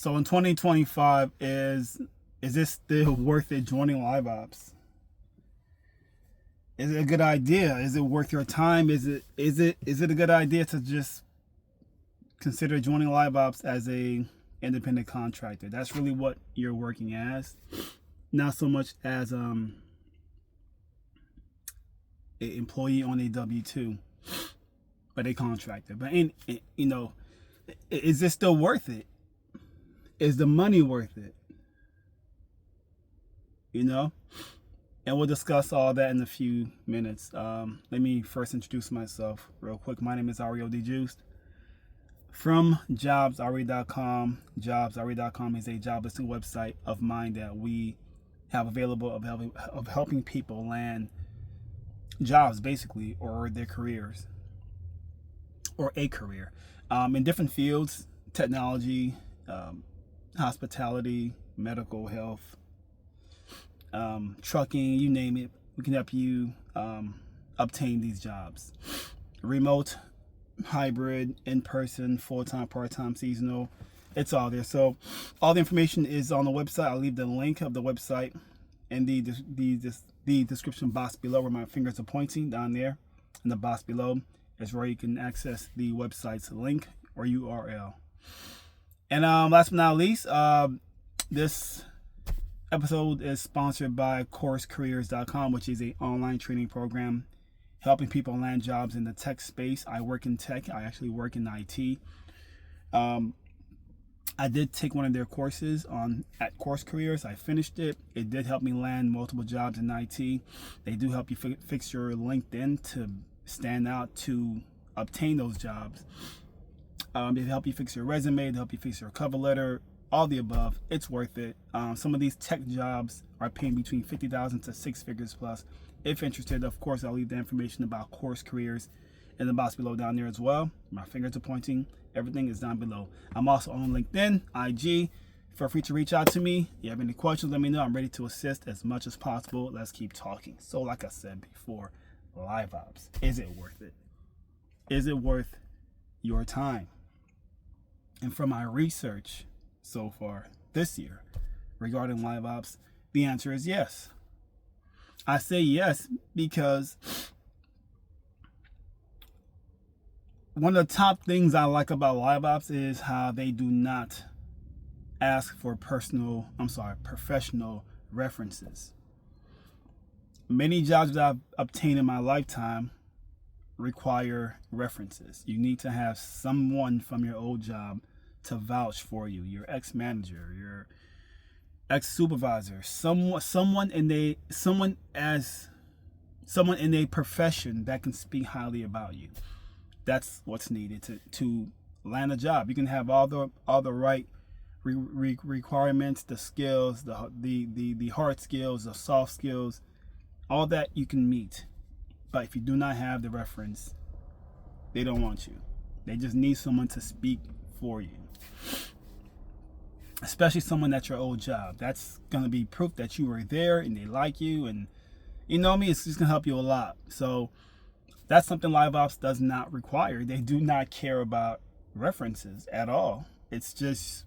So in 2025, is this still worth it joining live ops? Is it a good idea? Is it worth your time? Is it a good idea to just consider joining live ops as a independent contractor? That's really what you're working as, not so much as an employee on a W-2, but a contractor. But is this still worth it? Is the money worth it? And we'll discuss all that in a few minutes. Let me first introduce myself real quick. My name is Ario DeJuiced from jobsre.com. Jobsre.com is a job listing website of mine that we have available of helping people land jobs, basically, or their careers, or a career, in different fields: technology, hospitality, medical, health, trucking, you name it. We can help you obtain these jobs. Remote, hybrid, in-person, full-time, part-time, seasonal. It's all there. So all the information is on the website. I'll leave the link of the website in the description box below, where my fingers are pointing down there. In the box below is where you can access the website's link or URL. And last but not least, this episode is sponsored by CourseCareers.com, which is an online training program helping people land jobs in the tech space. I work in tech. I actually work in IT. I did take one of their courses at Course Careers. I finished it. It did help me land multiple jobs in IT. They do help you fix your LinkedIn to stand out to obtain those jobs. They help you fix your resume. They help you fix your cover letter. All the above. It's worth it. Some of these tech jobs are paying between $50,000 to six figures plus. If interested, of course, I'll leave the information about Course Careers in the box below down there as well. My fingers are pointing. Everything is down below. I'm also on LinkedIn, IG. Feel free to reach out to me. If you have any questions, let me know. I'm ready to assist as much as possible. Let's keep talking. So like I said before, live ops. Is it worth it? Is it worth your time? And from my research so far this year regarding live ops, the answer is yes. I say yes because one of the top things I like about live ops is how they do not ask for professional references. Many jobs that I've obtained in my lifetime require references. You need to have someone from your old job to vouch for you, your ex-manager, your ex-supervisor, someone in a profession that can speak highly about you. That's what's needed to land a job. You can have all the right requirements, the skills, the hard skills, the soft skills, all that you can meet. But if you do not have the reference, they don't want you. They just need someone to speak for you. Especially someone at your old job. That's going to be proof that you were there and they like you. And you know me, it's just going to help you a lot. So that's something live ops does not require. They do not care about references at all. It's just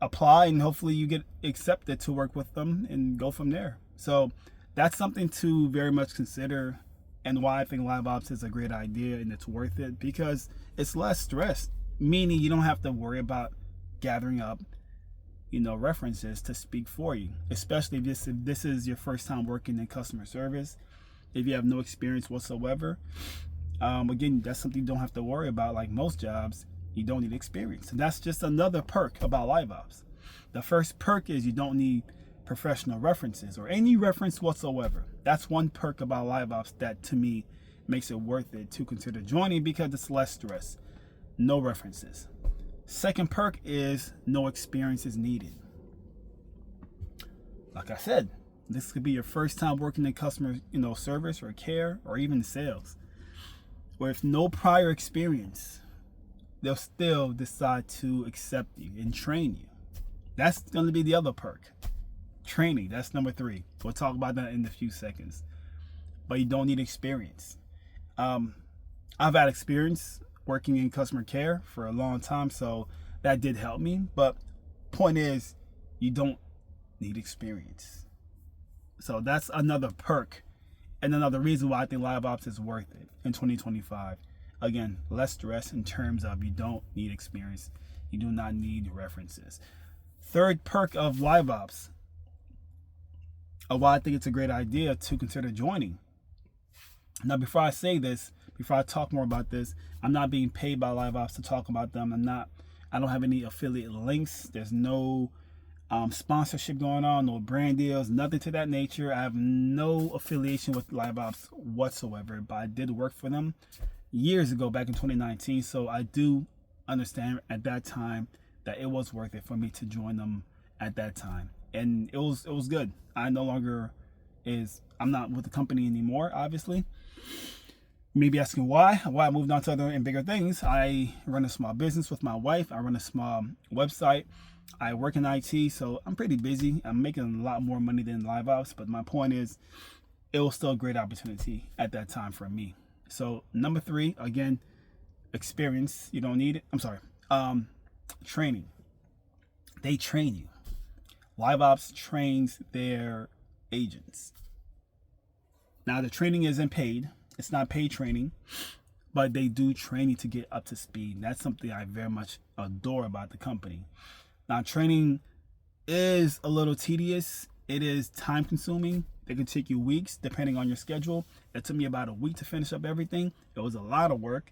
apply and hopefully you get accepted to work with them and go from there. So that's something to very much consider, and why I think live ops is a great idea and it's worth it, because it's less stress, meaning you don't have to worry about gathering up references to speak for you, especially if this is your first time working in customer service. If you have no experience whatsoever, again, that's something you don't have to worry about. Like most jobs, you don't need experience, and that's just another perk about live ops. The first perk is you don't need professional references or any reference whatsoever. That's one perk about live ops that to me makes it worth it to consider joining, because it's less stress, no references. Second perk is no experience is needed. Like I said, this could be your first time working in customer service or care or even sales. With no prior experience, they'll still decide to accept you and train you. That's going to be the other perk. Training, that's number 3. We'll talk about that in a few seconds. But you don't need experience. I've had experience working in customer care for a long time, so that did help me. But point is, you don't need experience. So that's another perk and another reason why I think live ops is worth it in 2025. Again, less stress in terms of you don't need experience. You do not need references. Third perk of live ops, why I think it's a great idea to consider joining. Now, before I say this, before I talk more about this, I'm not being paid by live ops to talk about them. I don't have any affiliate links. There's no sponsorship going on, no brand deals, nothing to that nature. I have no affiliation with live ops whatsoever, but I did work for them years ago, back in 2019. So I do understand at that time that it was worth it for me to join them at that time, and it was good. I'm not with the company anymore, obviously. Maybe asking why I moved on to other and bigger things. I run a small business with my wife. I run a small website. I work in IT, so I'm pretty busy. I'm making a lot more money than live ops, but my point is, it was still a great opportunity at that time for me. So number 3, again, experience. You don't need it. I'm sorry. Training. They train you. Live ops trains their agents. Now the training isn't paid. It's not paid training, but they do train you to get up to speed. That's something I very much adore about the company. Now, training is a little tedious. It is time consuming. It can take you weeks depending on your schedule. It took me about a week to finish up everything. It was a lot of work.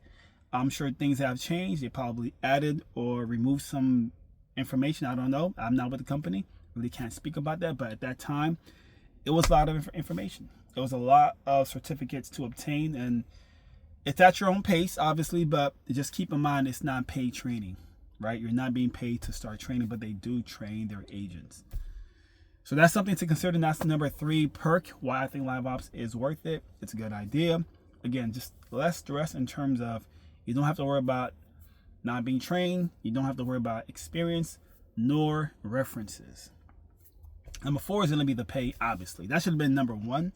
I'm sure things have changed. They probably added or removed some information. I don't know. I'm not with the company. Really can't speak about that. But at that time, it was a lot of information. It was a lot of certificates to obtain, and it's at your own pace, obviously, but just keep in mind it's not paid training, right? You're not being paid to start training, but they do train their agents. So that's something to consider. And that's the number 3 perk, why I think live ops is worth it. It's a good idea. Again, just less stress in terms of you don't have to worry about not being trained. You don't have to worry about experience nor references. Number 4 is going to be the pay, obviously. That should have been number 1.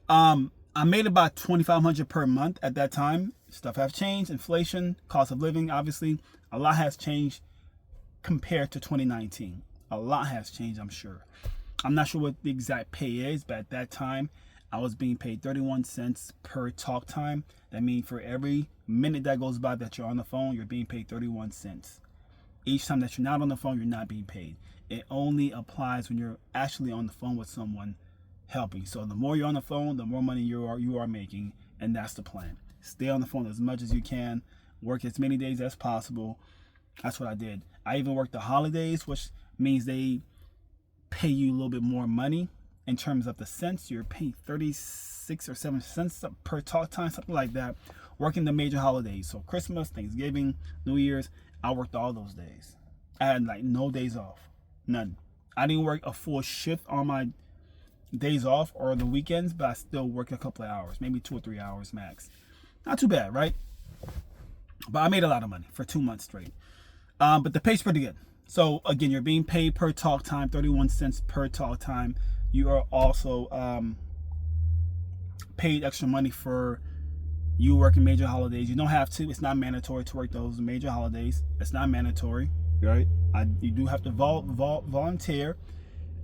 I made about $2,500 per month at that time. Stuff have changed, inflation, cost of living, obviously. A lot has changed compared to 2019. A lot has changed, I'm sure. I'm not sure what the exact pay is, but at that time, I was being paid 31 cents per talk time. That means for every minute that goes by that you're on the phone, you're being paid 31 cents. Each time that you're not on the phone, you're not being paid. It only applies when you're actually on the phone with someone helping. So the more you're on the phone, the more money you are making, and that's the plan. Stay on the phone as much as you can. Work as many days as possible. That's what I did. I even worked the holidays, which means they pay you a little bit more money in terms of the cents. You're paying 36 or 7 cents per talk time, something like that. Working the major holidays, so Christmas, Thanksgiving, New Year's, I worked all those days. I had like no days off, none. I didn't work a full shift on my days off or the weekends, but I still work a couple of hours, maybe 2 or 3 hours max. Not too bad, right? But I made a lot of money for 2 months straight. But the pay's pretty good. So again, you're being paid per talk time, 31 cents per talk time. You are also paid extra money for you working major holidays. You don't have to. It's not mandatory to work those major holidays. It's not mandatory, right? You do have to volunteer.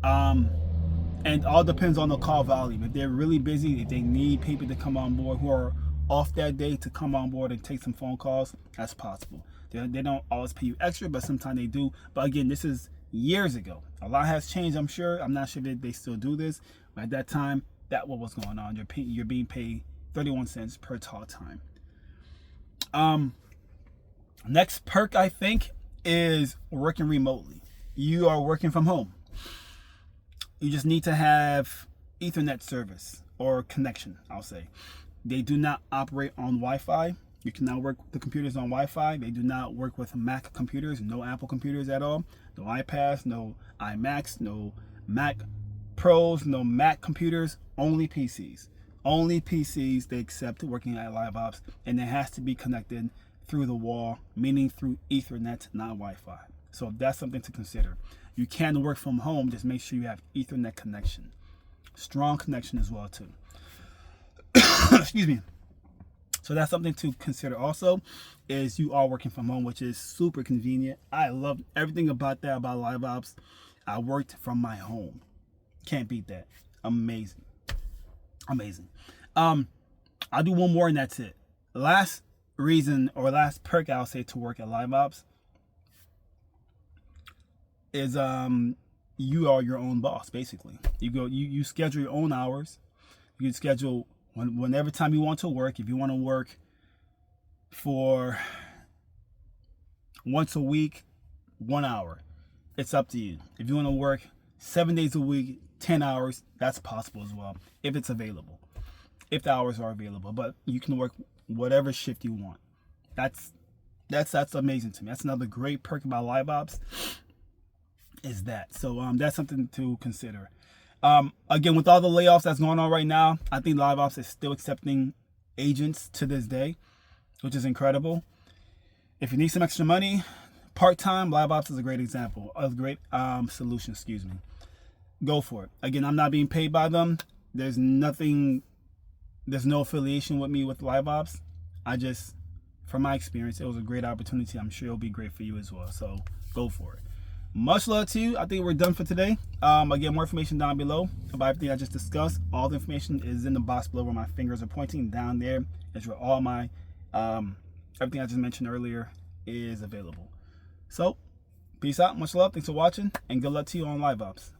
And all depends on the call volume. If they're really busy, if they need people to come on board who are off that day to come on board and take some phone calls, that's possible. They don't always pay you extra, but sometimes they do. But again, this is years ago. A lot has changed, I'm sure. I'm not sure that they still do this. But at that time, that's what was going on. You're being paid 31 cents per talk time. Next perk, I think, is working remotely. You are working from home. You just need to have Ethernet service or connection, I'll say. They do not operate on Wi-Fi. You cannot work the computers on Wi-Fi. They do not work with Mac computers, no Apple computers at all. No iPads, no iMacs, no Mac Pros, no Mac computers, only PCs. Only PCs they accept working at live ops, and it has to be connected through the wall, meaning through Ethernet, not Wi-Fi. So that's something to consider. You can work from home, just make sure you have Ethernet connection. Strong connection as well too. Excuse me. So that's something to consider also, is you are working from home, which is super convenient. I love everything about that, about Live Ops. I worked from my home. Can't beat that. Amazing. Amazing. I'll do one more and that's it. Last reason or last perk I'll say to work at Live Ops is you are your own boss, basically. You schedule your own hours. You can schedule whenever time you want to work. If you want to work for once a week, 1 hour, it's up to you. If you want to work 7 days a week, 10 hours, that's possible as well, if it's available, if the hours are available. But you can work whatever shift you want. That's amazing to me. That's another great perk about Live Ops, is that. So that's something to consider. Again, with all the layoffs that's going on right now, I think Live Ops is still accepting agents to this day, which is incredible. If you need some extra money, part-time, Live Ops is a great example, a great solution, excuse me. Go for it. Again, I'm not being paid by them. There's no affiliation with me with Live Ops. From my experience, it was a great opportunity. I'm sure it'll be great for you as well. So go for it. Much love to you. I think we're done for today. Again, more information down below about everything I just discussed. All the information is in the box below where my fingers are pointing. Down there is where all my everything I just mentioned earlier is available. So peace out. Much love. Thanks for watching, and good luck to you on Live Ops.